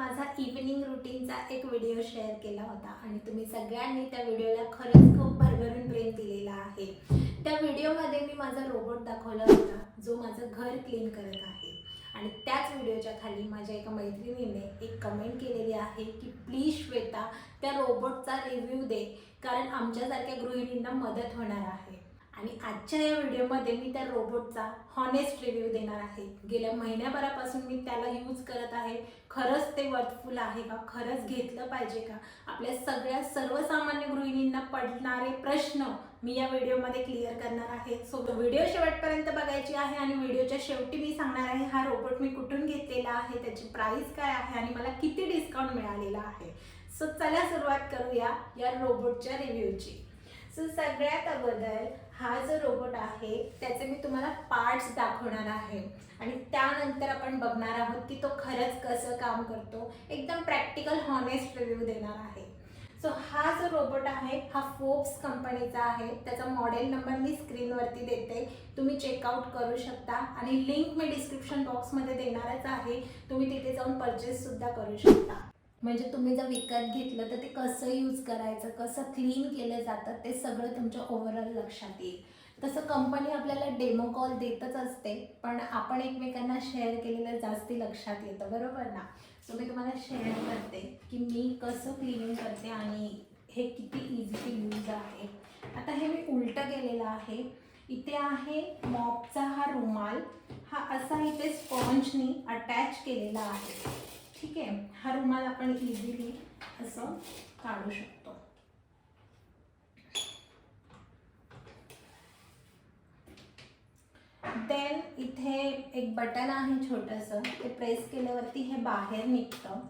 माझा इव्हनिंग रुटीनचा एक video share केला होता आणि तुम्ही सगळ्यांनी त्या व्हिडिओला खरंच खूप भरभरून प्रेम दिलेलं आहे। त्या व्हिडिओमध्ये मी माझा रोबोट दाखवला होता जो माझं घर क्लीन करत आहे आणि त्याच व्हिडिओच्या खाली माझ्या एका मैत्रिणीने एक कमेंट केलेली आहे की प्लीज श्वेता त्या रोबोटचा रिव्ह्यू दे, कारण आमच्यासारख्या गृहिणींना मदत होणार आहे। आणि आजच्या या व्हिडिओमध्ये मी त्या रोबोटचा हॉनेस्ट रिव्ह्यू देणार आहे। गेल्या महिन्याभरापासून मी त्याला यूज करत आहे, खरंच ते वर्थफुल आहे का, खरंच घेतलं पाहिजे का, आपल्या सगळ्या सर्वसामान्य गृहिणींना पडणारे प्रश्न मी या व्हिडिओमध्ये क्लिअर करणार आहे। सो व्हिडिओ शेवटपर्यंत बघायची आहे आणि व्हिडिओच्या शेवटी मी सांगणार आहे हा रोबोट मी कुठून घेतलेला आहे, त्याची प्राइस काय आहे आणि मला किती डिस्काउंट मिळालेला आहे। सो चला सुरुवात करूया या रोबोटच्या रिव्ह्यूची। सो सगळ्यात अगोदर हा जो रोबोट आहे त्याचे मी तुम्हाला पार्ट्स दाखवणार आहे आणि त्यानंतर आपण बघणार आहोत की तो खरंच कसं काम करतो, एकदम प्रॅक्टिकल हॉनेस्ट रिव्ह्यू देणार आहे। सो हा जो रोबोट आहे हा फोर्ब्स कंपनीचा आहे, त्याचा मॉडेल नंबर मी स्क्रीनवरती देते, तुम्ही चेकआउट करू शकता आणि लिंक मी डिस्क्रिप्शन बॉक्समध्ये देणारच आहे, तुम्ही तिथे जाऊन परचेस सुद्धा करू शकता। म्हणजे तुम्ही जर विकत घेतलं तर ते कसं यूज करायचं, कसं क्लीन केलं जातं ते सगळं तुमच्या ओव्हरऑल लक्षात येईल। तसं कंपनी आपल्याला डेमो कॉल देतच असते, पण आपण एकमेकांना शेअर केलेलं जास्ती लक्षात येतं, बरोबर ना। सो मी तुम्हाला शेअर करते की मी कसं क्लिनिंग करते आणि हे किती इझी यूज आहे। आता हे मी उलटं केलेलं आहे, इथे आहे मॉपचा हा रुमाल, हा असा इथे स्पॉन्जनी अटॅच केलेला आहे, ठीक आहे। हा रुमाल आपण इझिली असं काढू शकतो। देन इथे एक बटन आहे छोटंसं, ते प्रेस केल्यावरती हे बाहेर निघतं।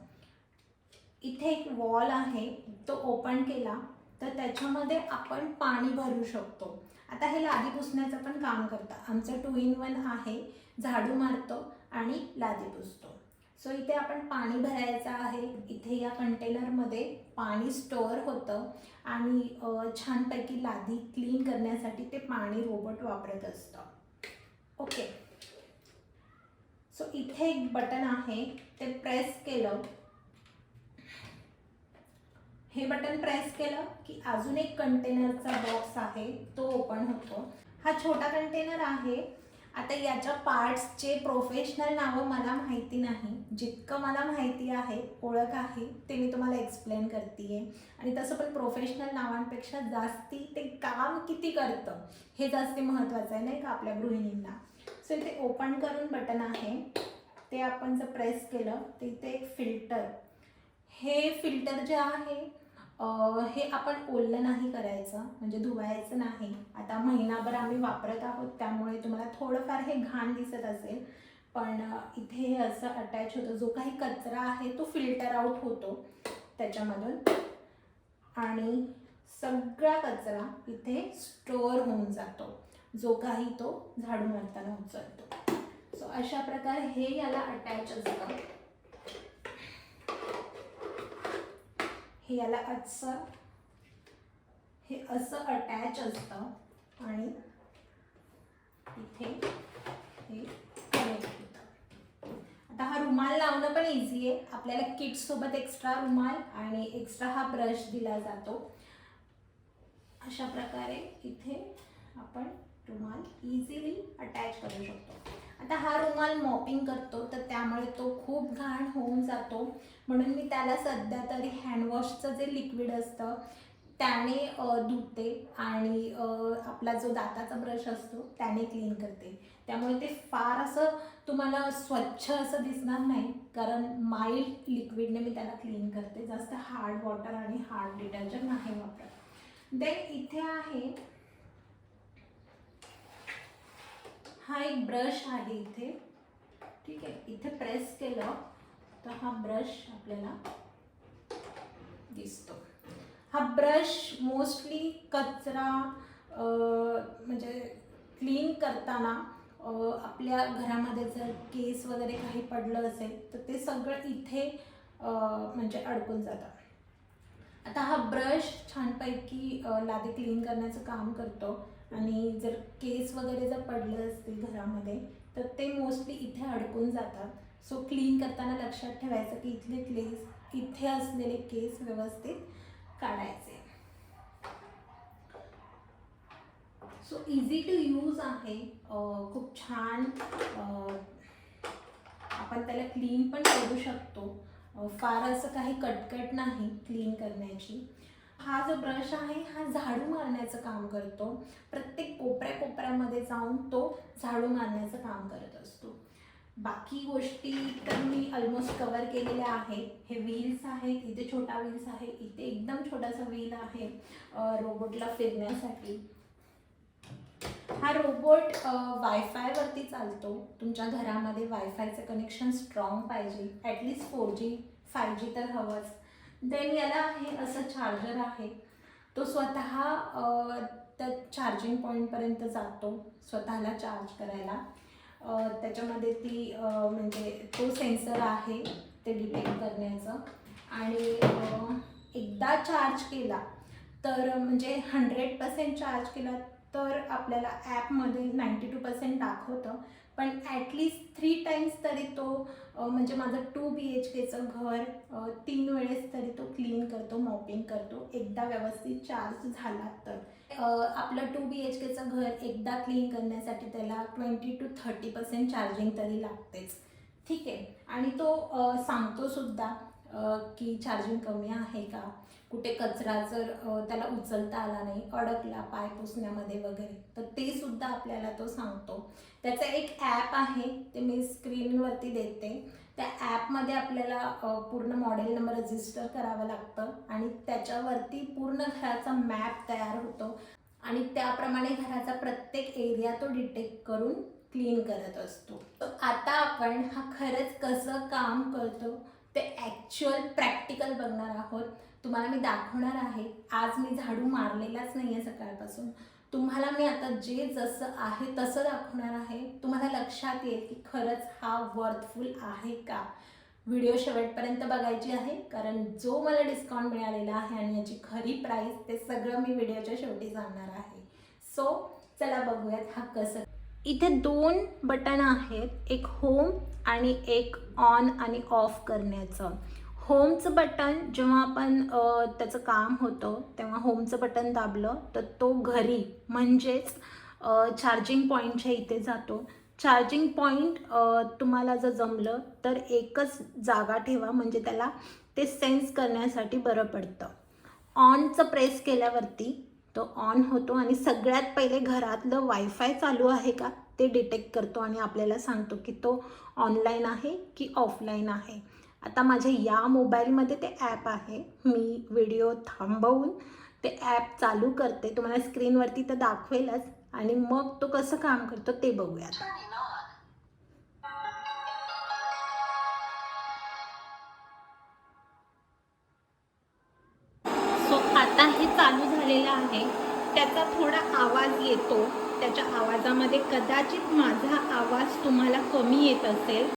इथे एक वॉल आहे, तो ओपन केला तर त्याच्यामध्ये आपण पाणी भरू शकतो। आता हे लादी पुसण्याचं पण काम करतं, आमचं 2 in 1 आहे, झाडू मारतो आणि लादी पुसतो। सो इथे आपण पाणी भरायचं आहे, इथे या कंटेनरमध्ये पाणी स्टोअर होतं आणि छानपैकी लादी क्लीन करण्यासाठी ते पाणी रोबोट वापरत असतं, ओके। सो इथे एक बटन आहे, ते प्रेस केलं, हे बटन प्रेस केलं की अजून एक कंटेनरचा बॉक्स आहे तो ओपन होतो। हा छोटा कंटेनर आहे। आता याच्या पार्ट्सचे प्रोफेशनल नावं मला माहिती नाही, जितकं मला माहिती आहे, ओळख आहे, ते मी तुम्हाला एक्सप्लेन करते आहे। आणि तसं पण प्रोफेशनल नावांपेक्षा जास्ती ते काम किती करतं हे जास्ती महत्त्वाचं आहे, नाही का, आपल्या गृहिणींना। सो इथे ओपन करून बटन आहे, ते आपण जर प्रेस केलं तर इथे एक फिल्टर, हे फिल्टर जे आहे हे आपण ओलं नाही करायचं, म्हणजे धुवायचं नाही। आता महिनाभर आम्ही वापरत आहोत त्यामुळे तुम्हाला थोडंफार हे घाण दिसत असेल, पण इथे असं अटॅच होतं, जो काही कचरा आहे तो फिल्टर आउट होतो त्याच्यामधून आणि सगळा कचरा इथे स्टोअर होऊन जातो, जो काही तो झाडू मारताना उचलतो। सो अशा प्रकारे हे याला अटॅच असतं, हे याला हे असं अटॅच असतं आणि इथे हे कनेक्ट होतं। आता हा रुमाल लावणं पण इझी आहे, आपल्याला किटसोबत एक्स्ट्रा रुमाल आणि एक्स्ट्रा हा ब्रश दिला जातो। अशा प्रकारे इथे आपण रुमाल इझिली अटॅच करू शकतो। आता हा रुमाल मॉपिंग करतो तर त्यामुळे तो खूप घाण होऊन जातो, म्हणून मी त्याला सध्या तरी हँडवॉशचं जे लिक्विड असतं त्याने धुते आणि आपला जो दाताचा ब्रश असतो त्याने क्लीन करते। त्यामुळे ते फार असं तुम्हाला स्वच्छ असं दिसणार नाही, कारण माइल्ड लिक्विडने मी त्याला क्लीन करते, जास्त हार्ड वॉटर आणि हार्ड डिटर्जंट नाही वापरत। देन इथे आहे हा एक ब्रश आहे इथे, ठीक आहे। इथे प्रेस केलं तर हा ब्रश आपल्याला दिसतो। हा ब्रश मोस्टली कचरा म्हणजे क्लीन करताना आपल्या घरामध्ये जर केस वगैरे काही पडलं असेल तर ते सगळं इथे म्हणजे अडकून जातं। आता हा ब्रश छानपैकी लादी क्लीन करण्याचं काम करतो आणि जर केस वगैरे जर पडले असतील घरामध्ये तर ते मोस्टली इथे अडकून जातात सो क्लीन करताना लक्षात ठेवायचं की इथे असलेले केस व्यवस्थित काढायचे. सो इझी टू यूज आहे, खूप छान. आपण त्याला क्लीन पण करू शकतो, फार असं काही कटकट नाही क्लीन करण्याची. हा जो ब्रश आहे हा झाडू मारण्याचं काम करतो. प्रत्येक कोपऱ्यामध्ये जाऊन तो झाडू मारण्याचं काम करत असतो. बाकी गोष्टी तर मी ऑलमोस्ट कवर केलेल्या आहेत. हे व्हील्स आहेत, इथे छोटा व्हील्स आहे, इथे एकदम छोटासा व्हील आहे रोबोटला फिरण्यासाठी. हा रोबोट वायफायवरती चालतो. तुमच्या घरामध्ये वायफायचं कनेक्शन स्ट्रॉंग पाहिजे, ॲटलिस्ट 4G 5G तर हवंच. देन याला आहे असं चार्जर आहे, तो स्वतः त्या चार्जिंग पॉईंटपर्यंत जातो स्वतःला चार्ज करायला. त्याच्यामध्ये ती म्हणजे तो सेन्सर आहे ते डिटेक्ट करण्याचं. आणि एकदा चार्ज केला तर म्हणजे 100% चार्ज केला तर आपल्याला ॲपमध्ये 92% दाखवतं. पण ॲटलिस्ट 3 टाइम्स तरी तो म्हणजे माझं 2 BHKचं घर 3 वेळेस तरी तो क्लीन करतो, मॉपिंग करतो, एकदा व्यवस्थित चार्ज झाला तर. आपलं 2 BHKचं घर एकदा क्लीन करण्यासाठी त्याला 20 to 30% चार्जिंग तरी लागतेच. ठीक आहे. आणि तो सांगतो सुद्धा की चार्जिंग कमी आहे का, कुठे कचरा जर त्याला उचलता आला नाही, अडकला पाय पुसण्यामध्ये वगैरे, तर ते सुद्धा आपल्याला तो सांगतो. त्याचं एक ॲप आहे, ते मी स्क्रीनवरती देते. त्या ॲपमध्ये आपल्याला पूर्ण मॉडेल नंबर रजिस्टर करावं लागतं आणि त्याच्यावरती पूर्ण घराचा मॅप तयार होतो आणि त्याप्रमाणे घराचा प्रत्येक एरिया तो डिटेक्ट करून क्लीन करत असतो. आता आपण हा खरंच कसं काम करतो ते ॲक्च्युअल प्रॅक्टिकल बघणार आहोत. तुम्हाला मी दाखवणार आहे. आज मी झाडू मारलेलाच नाही आहे सकाळपासून. तुम्हाला मी आता जे जसं आहे तसं दाखवणार आहे. तुम्हाला लक्षात येईल की खरंच हा वर्थफुल आहे का. व्हिडिओ शेवटपर्यंत बघायची आहे, कारण जो मला डिस्काउंट मिळालेला आहे आणि याची खरी प्राईस ते सगळं मी व्हिडिओच्या शेवटी सांगणार आहे. सो चला बघूयात हा कसं. इथे 2 बटन आहेत, एक होम आणि एक ऑन आणि ऑफ करण्याचं. होमचं बटन जेव्हा आपण त्याचं काम होतं तेव्हा होमचं बटन दाबलं तर तो घरी म्हणजेच चार्जिंग पॉईंटच्या इथे जातो. चार्जिंग पॉईंट तुम्हाला जर जमलं तर एकच जागा ठेवा, म्हणजे त्याला ते सेन्स करण्यासाठी बरं पडतं. ऑनचं प्रेस केल्यावरती तो ऑन होतो आणि सगळ्यात पहिले घरातलं वायफाय चालू आहे का ते डिटेक्ट करतो आणि आपल्याला सांगतो की तो ऑनलाईन आहे की ऑफलाईन आहे. आता माझ्या या मोबाईलमध्ये ते ॲप आहे. मी व्हिडिओ थांबवून ते ॲप चालू करते, तुम्हाला स्क्रीनवरती तर दाखवेलच आणि मग तो कसं काम करतो ते बघूयात. सो आता हे चालू झालेलं आहे. त्याचा थोडा आवाज येतो. त्याच्या आवाजामध्ये कदाचित माझा आवाज तुम्हाला कमी येत असेल.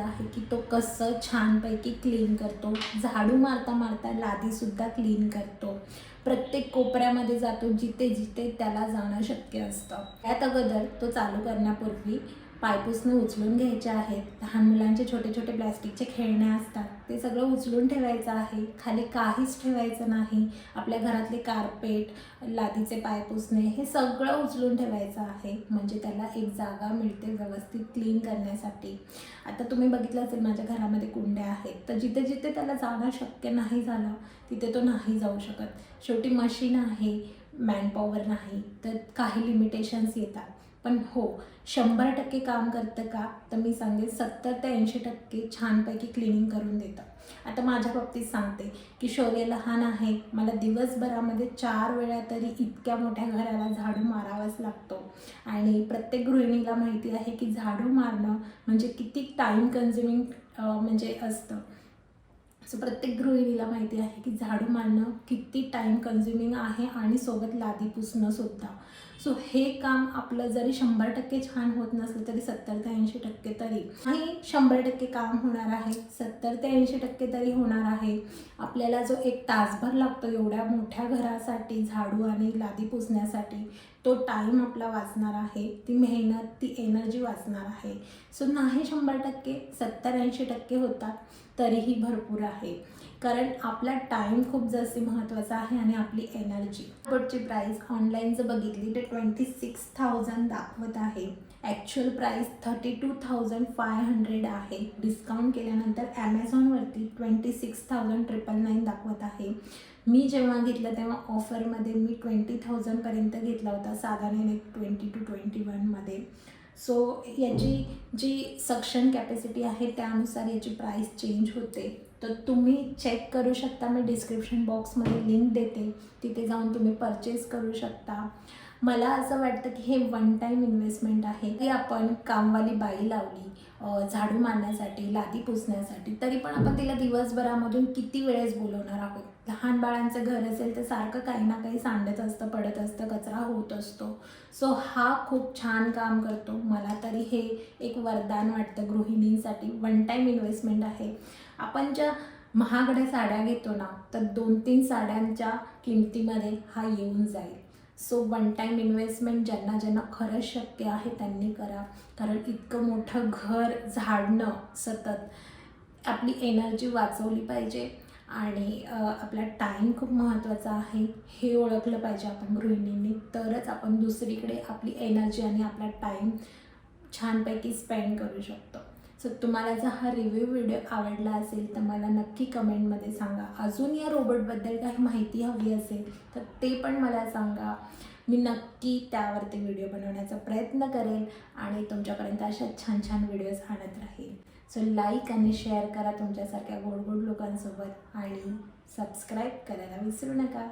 आहे की तो कसं छानपैकी क्लीन करतो. झाडू मारता मारता लादीसुद्धा क्लीन करतो. प्रत्येक कोपऱ्यामध्ये जातो जिथे जिथे त्याला जाणं शक्य असतं. त्यात अगोदर तो चालू करण्यापूर्वी पायपुसणे उचलून घ्यायचे आहेत. लहान मुलांचे छोटे छोटे प्लॅस्टिकचे खेळणे असतात ते सगळं उचलून ठेवायचं आहे. खाली काहीच ठेवायचं नाही. आपल्या घरातले कार्पेट, लादीचे पायपुसणे हे सगळं उचलून ठेवायचं आहे, म्हणजे त्याला एक जागा मिळते व्यवस्थित क्लीन करण्यासाठी. आता तुम्ही बघितलं असेल माझ्या घरामध्ये कुंड्या आहेत, तर जिथे जिथे त्याला जाणं शक्य नाही झालं तिथे तो नाही जाऊ शकत. शेवटी मशीन आहे, मॅनपॉवर नाही, तर काही लिमिटेशन्स येतात. पण हो, 100% काम करतं का, तर मी सांगेन 70 ते 80% छानपैकी क्लिनिंग करून देतं. आता माझ्या बाबतीत सांगते की शौर्य लहान आहे. मला दिवसभरामध्ये 4 वेळा तरी इतक्या मोठ्या घराला झाडू मारावाच लागतो. आणि प्रत्येक गृहिणीला माहिती आहे की झाडू मारणं म्हणजे किती टाईम कन्झ्युमिंग म्हणजे असतं. सो प्रत्येक गृहिणीला माहिती आहे की झाडू मारणं किती टाईम कन्झ्युमिंग आहे आणि सोबत लादी पुसणंसुद्धा. सो हे काम आपलं जरी 100% छान होत नसलं तरी 70 ते 80% तरी नाही, 100% काम होणार आहे, 70 ते 80% तरी होणार आहे. आपल्याला जो 1 तासभर लागतो एवढ्या मोठ्या घरासाठी झाडू आणि लादी पुसण्यासाठी, तो टाईम आपला वाचणार आहे, ती मेहनत, ती एनर्जी वाचणार आहे. सो नाही 100%, 70-80% होतात तरीही भरपूर आहे. कारण आपला टाईम खूप जास्त महत्त्वाचा आहे आणि आपली एनर्जी. रोबोटची प्राईस ऑनलाईन जर बघितली तर 26,000 दाखवत आहे. ॲक्च्युअल प्राईस 32,500 आहे. डिस्काउंट केल्यानंतर ॲमेझॉनवरती 26,999 दाखवत आहे. मी जेव्हा घेतलं तेव्हा ऑफरमध्ये मी 20,000पर्यंत घेतला होता, साधारण 20 to 21मध्ये. सो याची जी सक्शन कॅपॅसिटी आहे त्यानुसार याची प्राईस चेंज होते. तर तुम्ही चेक करू शकता. मी डिस्क्रिप्शन बॉक्समध्ये लिंक देते, तिथे जाऊन तुम्ही परचेस करू शकता. मला असं वाटतं की हे वन टाईम इन्व्हेस्टमेंट आहे. की आपण कामवाली बाई लावली झाडू मारण्यासाठी, लादी पुसण्यासाठी, तरी पण आपण तिला दिवसभरामधून किती वेळेस बोलवणार आहोत. लहान बाळांचं घर असेल तर सारखं काही ना काही सांडत असतं, पडत असतं, कचरा होत असतो. सो हा खूप छान काम करतो. मला तरी हे एक वरदान वाटतं गृहिणींसाठी. वन टाईम इन्व्हेस्टमेंट आहे. आपण ज्या महागड्या साड्या घेतो ना, तर 2-3 साड्यांच्या किमतीमध्ये हा येऊन जाईल. सो वन टाईम इन्व्हेस्टमेंट ज्यांना ज्यांना खरंच शक्य आहे त्यांनी करा. कारण इतकं मोठं घर झाडणं सतत, आपली एनर्जी वाचवली पाहिजे आणि आपला टाईम खूप महत्त्वाचा आहे हे ओळखलं पाहिजे आपण गृहिणींनी. तरच आपण दुसरीकडे आपली एनर्जी आणि आपला टाईम छानपैकी स्पेंड करू शकतो. सो तुम्हाला जर हा रिव्ह्यू व्हिडिओ आवडला असेल तर मला नक्की कमेंटमध्ये सांगा. अजून या रोबोटबद्दल काही माहिती हवी असेल तर ते पण मला सांगा. मी नक्की त्यावरती व्हिडिओ बनवण्याचा प्रयत्न करेन आणि तुमच्यापर्यंत अशा छान छान व्हिडिओज आणत राहील. सो लाईक आणि शेअर करा तुमच्यासारख्या गोड गोड लोकांसोबत आणि सबस्क्राईब करायला विसरू नका.